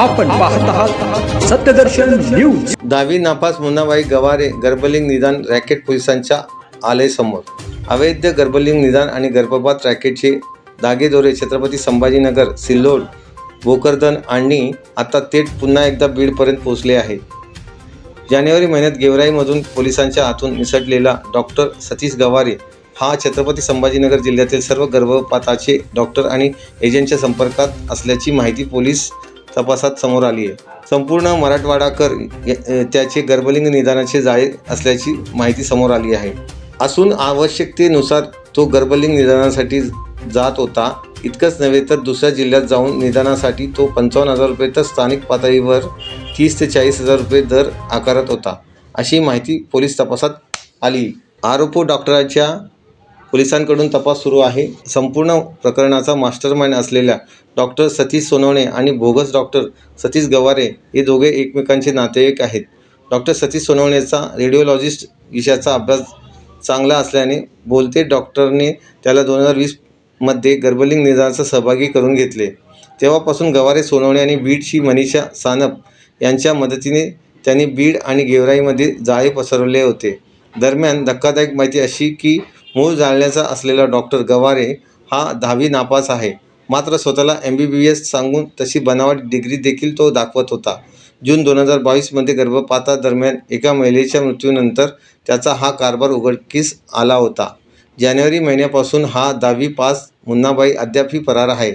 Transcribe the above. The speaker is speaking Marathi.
आपण पाहत आहात सत्यदर्शन न्यूज। 10वी नापास मुन्नाबाई गवारे गर्भलिंग निदान रॅकेट पोलिसांच्या आले समोर। अवैध गर्भलिंग निदान आणि गर्भपात रॅकेटचे धागेदोरे छत्रपती संभाजीनगर, सिल्लोड, भोकरदन आणि आता थेट पुन्हा एकदा बीडपर्यंत पोहोचले आहे। जानेवारी महिन्यात गेवराईमधून पोलिसांच्या हातून निसटलेला डॉक्टर सतीश गवारे हा छत्रपती संभाजीनगर जिल्ह्यातील सर्व गर्भपाताचे डॉक्टर आणि एजंटच्या संपर्कात असल्याची माहिती पोलीस तपासात समोर आली आहे। संपूर्ण मराठवाडाकर त्याचे गर्भलिंग निदानाचे जाळे असल्याची माहिती समोर आली आहे। असून आवश्यकतेनुसार तो गर्भलिंग निदानासाठी जात होता। इतकंच नव्हे तर दुसऱ्या जिल्ह्यात जाऊन निदानासाठी तो 55,000 रुपये तर स्थानिक पातळीवर 30 ते 40,000 रुपये दर आकारत होता, अशी माहिती पोलीस तपासात आली। आरोपी डॉक्टरांच्या पोलिसांकडून तपास सुरू आहे। संपूर्ण प्रकरणाचा मास्टरमाइंड असलेल्या डॉक्टर सतीश सोनवणे आणि बोगस डॉक्टर सतीश गवारे हे दोघे एकमेकांचे नातेवाईक आहेत। डॉक्टर सतीश सोनवणेचा रेडिओलॉजिस्ट विषयाचा अभ्यास चांगला असल्याने बोलते डॉक्टरने त्याला 2020 मध्ये गर्भलिंग निदानात सहभागी करून घेतले। तेव्हापासून गवारे, सोनवणे आणि बीडची मनीषा सानप यांच्या मदतीने त्यांनी बीड आणि गेवराईमध्ये जाळे पसरवले होते। दरम्यान धक्कादायक माहिती अशी की मूळ जाळण्याचा असलेला डॉक्टर गवारे हा 10वी नापास आहे, मात्र स्वतःला MBBS सांगून तशी बनावट डिग्री देखील तो दाखवत होता। जून 2022 मध्ये गर्भपातादरम्यान एका महिलेच्या मृत्यूनंतर त्याचा हा कारभार उघडकीस आला होता। जानेवारी महिन्यापासून हा 10वी पास मुन्नाबाई अद्यापही फरार आहे।